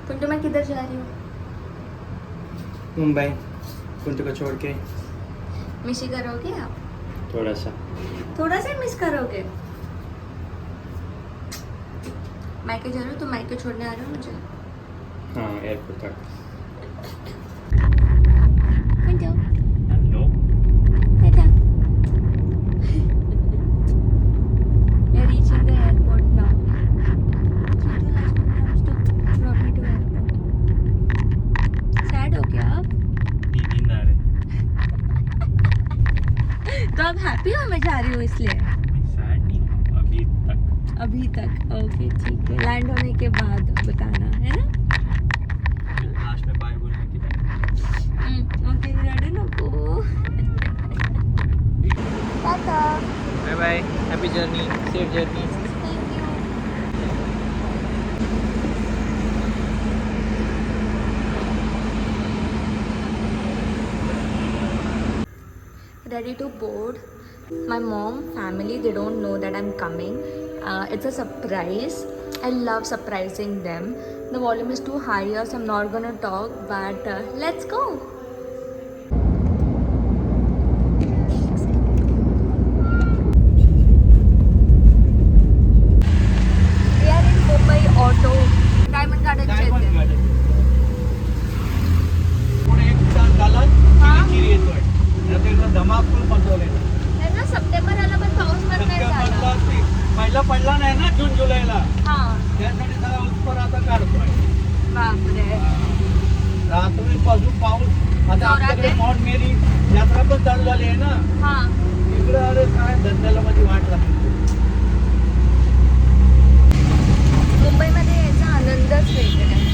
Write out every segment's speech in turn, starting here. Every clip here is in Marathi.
पिंटू मैं किधर जा रही हूँ? मुंबई। पिंटू को छोड़ के। मिस ही करोगे आप? थोड़ा सा मिस करोगे? मायके जा रहे हो तो मायके छोड़ने आ रहे हो मुझे? हाँ, एयरपोर्ट तक। पिंटू हेलो। बेटा we are reaching the airport now. Chitu husband comes to drop me to airport. Sad हो क्या आप? नींद आ रही। तो आप हैप्पी हो मैं जा रही हूँ इसलिए? सैड नहीं हूँ अभी तक। ओके ठीक है, लैंड होने के बाद बताना है ना? लास्ट में बाय बोलने की टाइम। ओके रेडी नको tata bye bye, happy journey, safe journey. Thank you ready to board. My mom, family, they don't know that I'm coming. It's a surprise. I love surprising them. The volume is too high here, so I'm not gonna talk, but let's go. We are in Mumbai Auto. Diamond Garden चे इथे. पुढे एक तास झाला, चिरी येतोय. आता इकडं धमाकूळ बसवलेलं. है ना सप्टेंबर आला पण पाऊस पण नाही झाला. पहिला पडला नाही ना जून जुलैला, हा त्यासाठी सगळा उत्पर आता काढतोय. बापरे रात्रीपासून पाऊस. आता आपल्याकडे मौंट मेरी यात्रा पण चालू झाली आहे ना. हा इकडं अरे काय धंद्याला माझी वाट लागली. मुंबईमध्ये याचा आनंदच वेगळा आहे.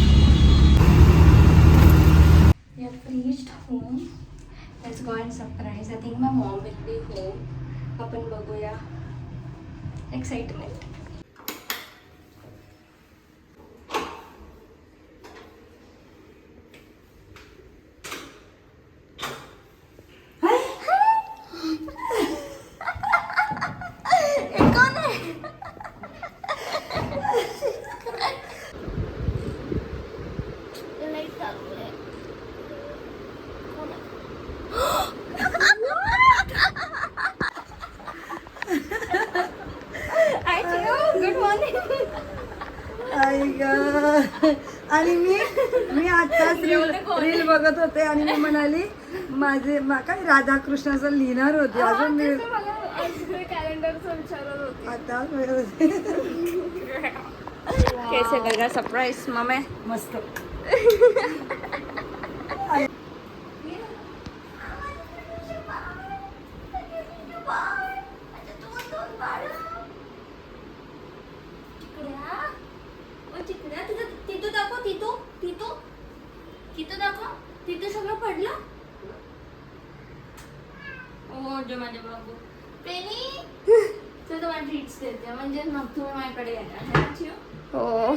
We have reached home. Let's go and surprise. I think my mom will be home. आपण बघूया. Excitement. ये कौन है? लाइट चालू आहे. Good morning. आणि मी आताच रील बघत होते आणि मी म्हणाली माझे काय राधाकृष्णाचं लिहिणार होते अजून मी कॅलेंडरचं विचारत होती. आता कैसे लगा सरप्राइज मम्मी? मस्त. तिथं सगळं पडलं. ओ जे माझे बाबू पेनी तर तुम्हाला ट्रीट्स देते म्हणजे मग तुम्ही माझ्याकडे येणार. हो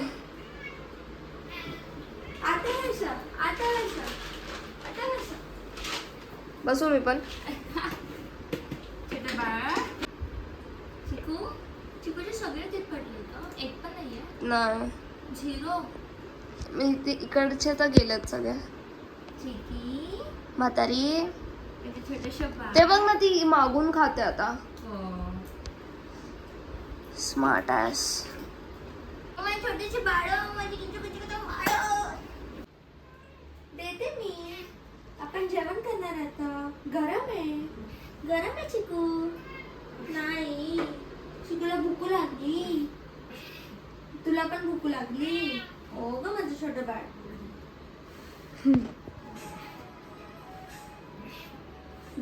आता बसू मी पण. चिकूचे सगळे ते पडले का? एक पण नाहीये. नाही झिरो. मी ते इकडचे तर गेलेत सगळ्या. चिकी म्हातारी ते बघ ना ती मागून खाते आता. Smart as. माझी छोटीशी बाळ माझी देते मी. आपण जेवण करणार आता. गरम आहे चिकू. नाही चिकूला भूक लागली. तुला पण भूक लागली. हो ग माझं छोटं बाळ.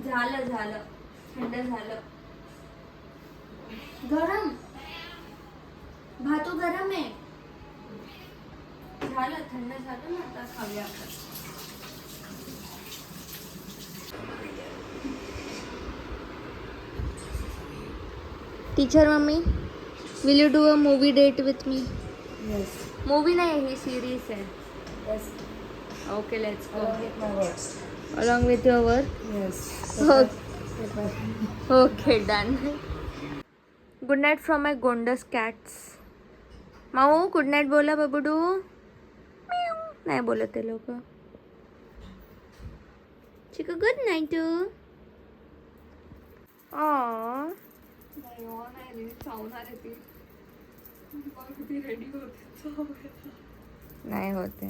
झालं थंड झालं. गरम भातू गरम आहे. झालं थंड झालं ना आता खाऊया आपण. Teacher mummy will you do a movie date with me? Yes. Movie नाही ही सीरीज आहे. Yes. Okay let's go. My words. Along with your work. Yes. Okay done. Good night from my गोंडस कॅट्स. माऊ गुड नाईट बोला बबुडू. म्याऊ. नाही बोलत ते लोक. चिकू गुड नाईट. नाही होते.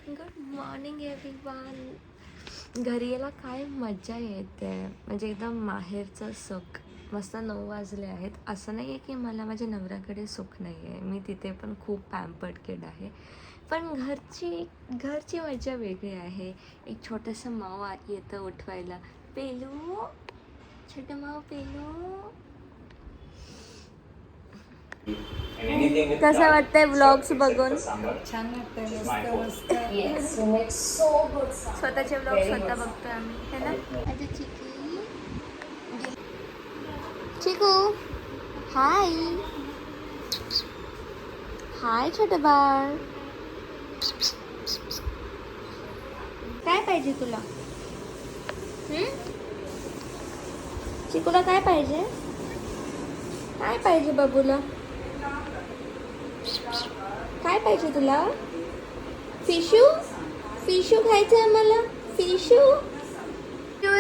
Good morning everyone. घरी यायला काय मजा येते, म्हणजे एकदम माहेरचं सुख. मस्त 9 वाजले आहेत. असं नाही आहे की मला माझ्या नवऱ्याकडे सुख नाही आहे, मी तिथे पण खूप पॅम्पर्ड किड आहे. पण घरची मजा वेगळी आहे. एक छोटंसं माव येतं उठवायला. पेलू, छोटं माव पेलू. कसं वाटतंय व्लॉग्स बघून? छान वाटतंय. मस्त स्वतःचे व्लॉग स्वतः बघतोय आम्ही, है ना? आता चिकू हाय. हाय छोटं बाळ. काय पाहिजे तुला? चिकूला काय पाहिजे? काय पाहिजे बाबूला? काय पाहिजे तुला? फिशू खायचं आहे मला. फिशू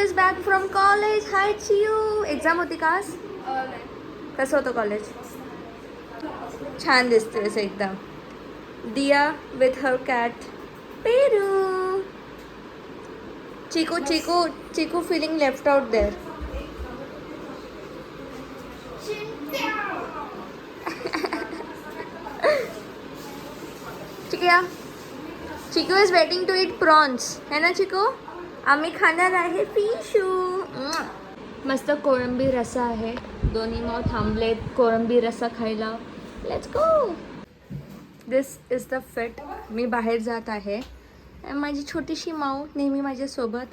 is back from college. Hi चियू. एक्झाम होती का आज? कसं होतं कॉलेज? छान दिसतेस एकदम. दिया विथ हर कॅट पेरू. चिकू फीलिंग लेफ्ट आउट देअर. चिकू is waiting to eat prawns, है ना चिकू? आम्ही खाणार आहे फिशू. मस्त कोळंबी रस्सा आहे. दोन्ही माव थांबलेत कोळंबी रस्सा खायला. Let's go. This is the fit. मी बाहेर जात आहे. माझी छोटीशी माऊ नेहमी माझ्यासोबत,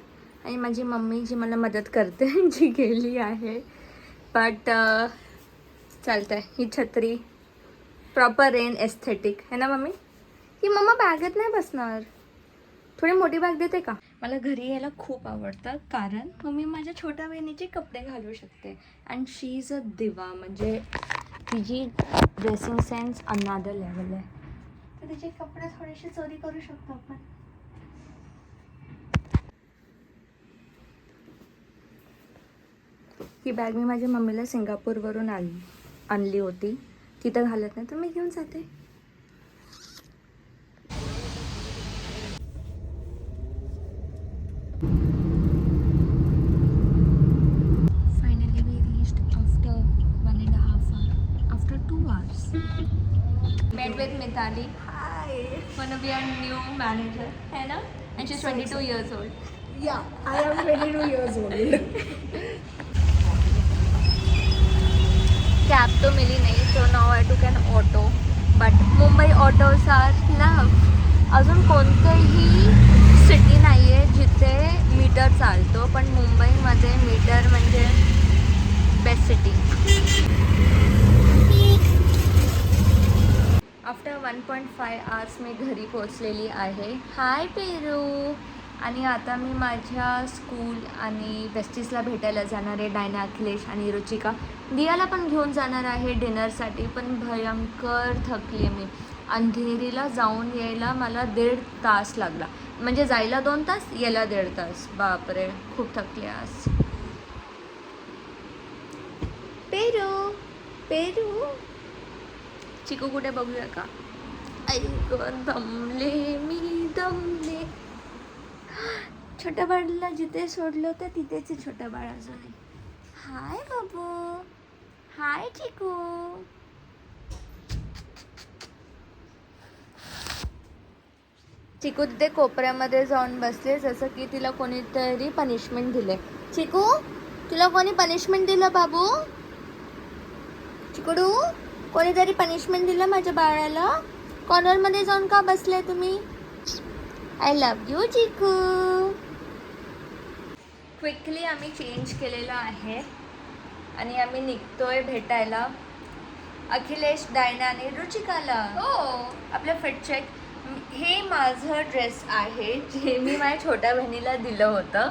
आणि माझी मम्मी जी मला मदत करते जी गेली आहे. बट चालतंय. ही छत्री प्रॉपर रेन एस्थेटिक, है ना मम्मी? ही मम्मा बॅगेत नाही बसणार. थोडी मोठी बॅग देते का? मला घरी यायला खूप आवडतं, कारण मम्मी माझ्या छोट्या बहिणीचे कपडे घालू शकते. अँड शी इज अ दिवा. म्हणजे तिची ड्रेसिंग सेन्स अनदर लेवल आहे. तर तिचे कपडे थोडेसे चोरी करू शकतो आपण. ही बॅग मी माझ्या मम्मीला सिंगापूरवरून आणली होती. तिथं घालत नाही तर मी घेऊन जाते. Finally we reached after 1.5 hours. After 2 hours. Met with Mitali. Hi. One of your new manager, है ना? And she's 22 years old. Yeah, I am 22 years old. Cab तो मिली नाही, so now I took an auto. But Mumbai autos are love. अजून कोणतंही सिटी नाही आहे जिथे मीटर चालतो, पण मुंबईमध्ये मीटर म्हणजे बेस्ट सिटी. आफ्टर 1.5 hours मी घरी पोचलेली आहे. हाय पेरू. आणि आता मी माझ्या स्कूल आणि बेस्टीजला भेटायला जाणार आहे. डायना, अखिलेश आणि रुचिका. दियाला पण घेऊन जाणार आहे डिनरसाठी. पण भयंकर थकली आहे मी. अंधेरीला जाऊन यायला मला 1.5 तास लागला. म्हणजे जायला 2 तास, यायला 1.5 तास. बापरे, खूप थकले आज. पेरू चिकू कुठे बघूया का? ऐक दमले मी दमले. छोट्या बाळाला जिथे सोडलं होतं तिथेच छोट्या बाळ अजून आहे. हाय बाबू. हाय चिकू. चिकू तिथे कोपऱ्यामध्ये जाऊन बसले, जसं की तिला कोणीतरी पनिशमेंट दिले. चिकू, तुला कोणी पनिशमेंट दिलं बाबू? चिकडू, कोणीतरी पनिशमेंट दिलं माझ्या बाळाला? कॉर्नरमध्ये जाऊन का बसले तुम्ही? आय लव्ह यू चिकू. क्विकली आम्ही चेंज केलेलं आहे आणि आम्ही निघतोय भेटायला अखिलेश, डायना आणि रुचिकाला. हो, आपलं फिट चेक. हे माझं ड्रेस आहे जे मी माझ्या छोट्या बहिणीला दिलं होतं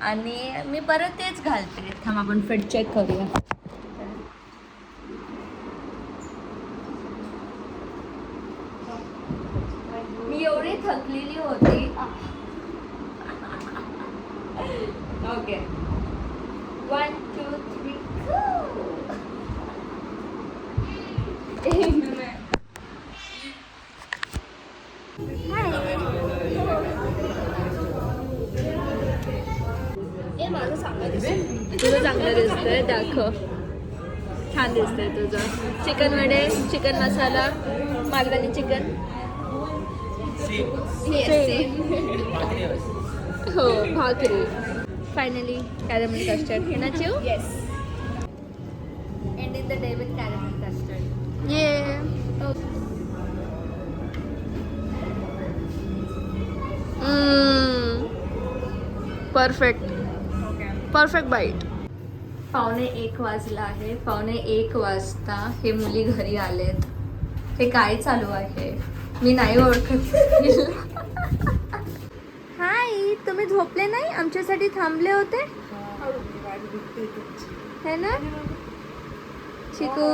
आणि मी परत तेच घालते. थांब आपण फिट चेक करूया. थकलेली होती. ओके 1 2 3 तुझं चांगलं दिसतंय, दाखव. छान दिसतंय तुझं. चिकन वडे, चिकन मसाला, मालवणी चिकन. हो, भाकरी. Finally caramel custard. हे ना चिव? Yes. Ending the day with caramel custard. Yeah. Perfect. Perfect bite. 1:45 वाजला आहे. 1:45 वाजता हे मुली घरी आलेत. हे काय चालू आहे मी नाही ओळखत. हाय, तुम्ही झोपले नाही? आमच्यासाठी थांबले होते है ना चिकू?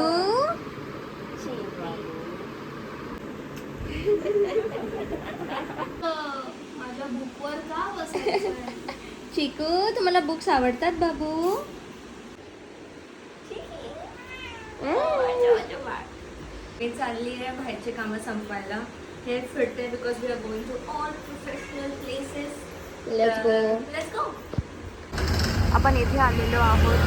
माझ्या बुकवर का बसायचं? चिकू, तुम्हाला बुक्स आवडतात बाबू? मी चालली आहे बाहेरचे कामं संपवायला. हे फिरते because we are going to all professional places. Let's go. आपण इथे आलेलो आहोत.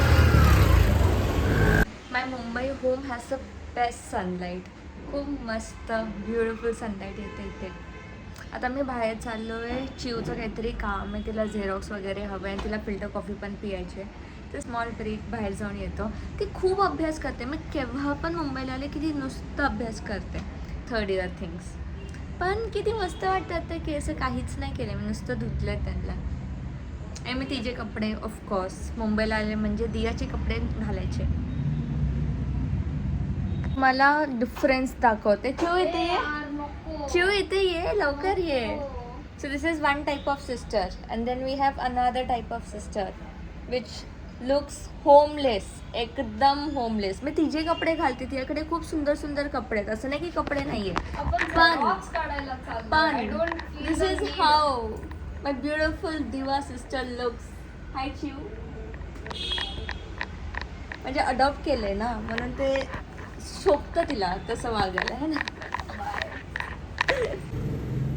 My Mumbai home has the best sunlight. खूप मस्त ब्युटिफुल सनलाईट येते इथे. आता मी बाहेर चाललो आहे. चिवचं काहीतरी काम आहे, तिला झेरॉक्स वगैरे हवं आहे, तिला फिल्टर कॉफी पण पियायची आहे. तर स्मॉल ब्रेक बाहेर जाऊन येतो. ती खूप अभ्यास करते. मी केव्हा पण मुंबईला आले की ती नुसतं अभ्यास करते, थर्ड इयर थिंग्स. पण किती मस्त वाटतात ते केस. काहीच नाही केलं मी, नुसतं धुतलं त्यांना. आणि मी तिचे कपडे ऑफकोर्स मुंबईला आले म्हणजे दियाचे कपडे घालायचे. मला डिफरन्स दाखवते. चिव इथे ये, चिव इथे ये, लवकर ये. So this is one type of sister and then we have another type of sister which looks homeless. एकदम होमलेस. मी तिचे कपडे घालते. तिच्याकडे खूप सुंदर सुंदर कपडे आहेत. असं नाही की कपडे नाहीये, पण दिस इज हाऊ माय ब्युटिफुल दिवा सिस्टर लुक्स. हाय चिव. म्हणजे अडॉप्ट केलंय ना म्हणून ते शोभतं तिला तसं वागायला है ना.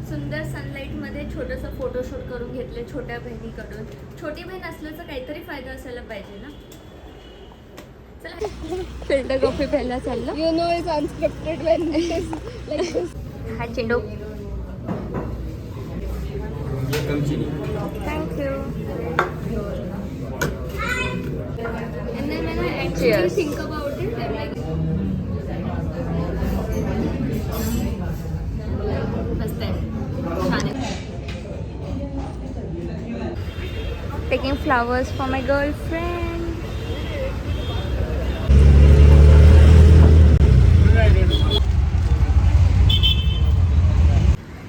सुंदर सनलाईटमध्ये छोटंसं फोटोशूट करून घेतले छोट्या बहिणीकडून. छोटी बहीण असल्याचा काहीतरी फायदा असायला पाहिजे ना. चला फिल्टर कॉफी प्यायला चाललो. You know it's unscripted when it is like this. हा चेंडू. Thank you. And then when I actually think about it, I'm like, मस्त आहे, छान आहे. Taking flowers for my girlfriend.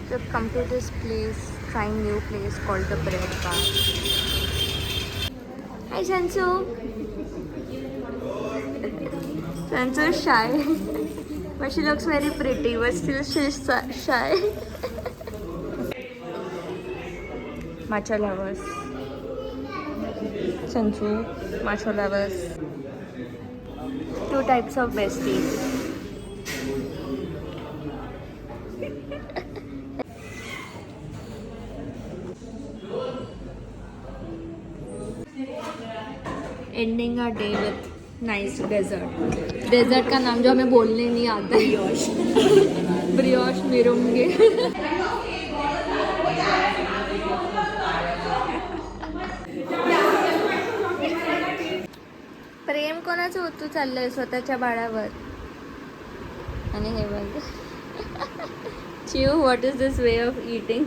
So I've come to this place, trying new place called the Bread Bar. Hi Shansu. Shansu is shy. But she looks very pretty, but still she's shy. Matcha lovers. Shansu, matcha lovers. Two types of besties. Ending our day with nice dessert. Dessert का नाम जो हमें बोलने नहीं आता है. ब्रियोश मिरूंगे. प्रेम कोणाचं होतं चाललंय स्वतःच्या बाळावर. आणि हे बघ चिव, what is this way of eating.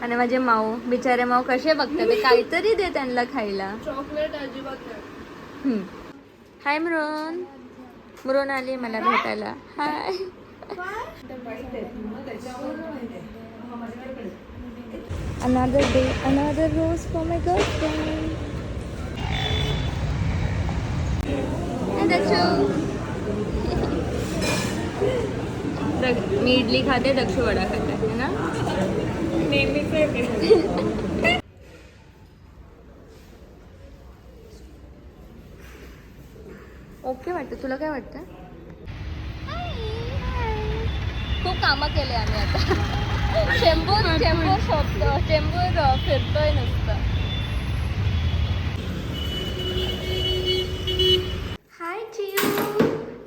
आणि माझे माऊ, बिचारे माऊ कसे बघतात. ते काहीतरी दे त्यांना खायला. चॉकलेट अजिबात नाही. हाय मृण. मृण आली मला भेटायला. हाय. Another day, another rose for my girlfriend. And that's all. मी इडली खाते, दक्ष वडा खाते है ना. ओके वाटतं. तुला काय वाटतं? खूप कामं केले आम्ही आता. चेंबूर शोधतो, चेंबूर फिरतोय नुसतं. हाय चिऊ.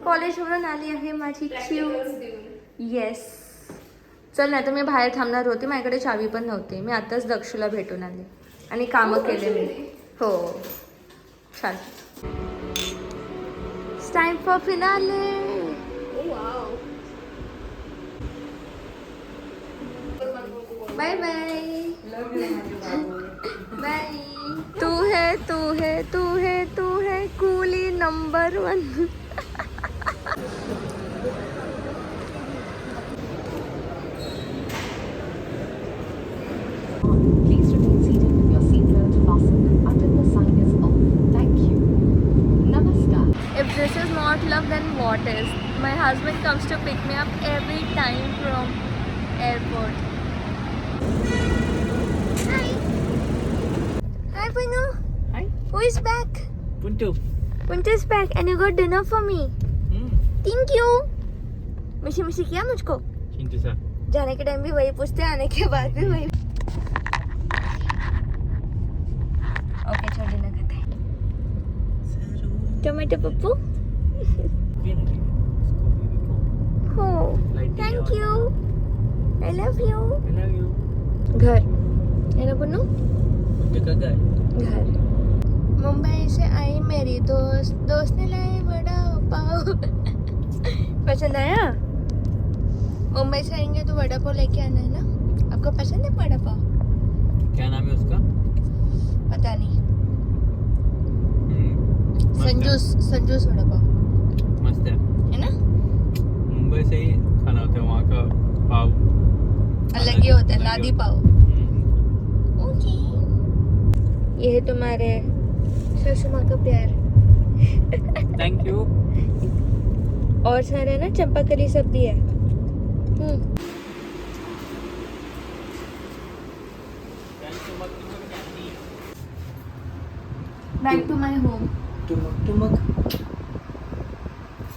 कॉलेजवरून आली आहे माझी चिऊ. येस. चल नाही तर मी बाहेर थांबणार होते, माझ्याकडे चावी पण नव्हती. मी आताच दक्षूला भेटून आले आणि कामं केले मी. हो छान. It's time for finale. Bye bye. Bye. तू है Coolie number 1. Please remain seated with your seatbelt fastened until the sign is off. Thank you. Namaskar. If this is not love, then what is? My husband comes to pick me up every time from airport. Hi. Hi, Punu. Hi. Who is back? Puntu. Puntu is back and you got dinner for me. Thank you. मिशी किया मुझको. चिंटू सा. जाने के टाइम भी वही पूछते, आने के बाद भी वही. ओके चल डिनर करते हैं. टोमेटो पप्पू. हो. Thank you. I love you. I love you. घर है ना पुन्नू. घर. मुंबई से आई मेरी दोस्त ने लाई बड़ा पाव. पसंद आया? मुंबई से आएंगे तो वड़ा पाव लेके आना है ना. आपको पसंद है वड़ा पाव? क्या नाम है उसका? पता नहीं. मस्त है. संजूस वड़ा पाव मस्त है. है ना. मुंबई से ही खाना होता है वहाँ का पाव. अलग ही होता है. लादी पाव. ओके. ये है तुम्हारे ससुर माँ का प्यार. Thank you. और सारे ना चंपाकली सब भी है. Back to my home. टुमक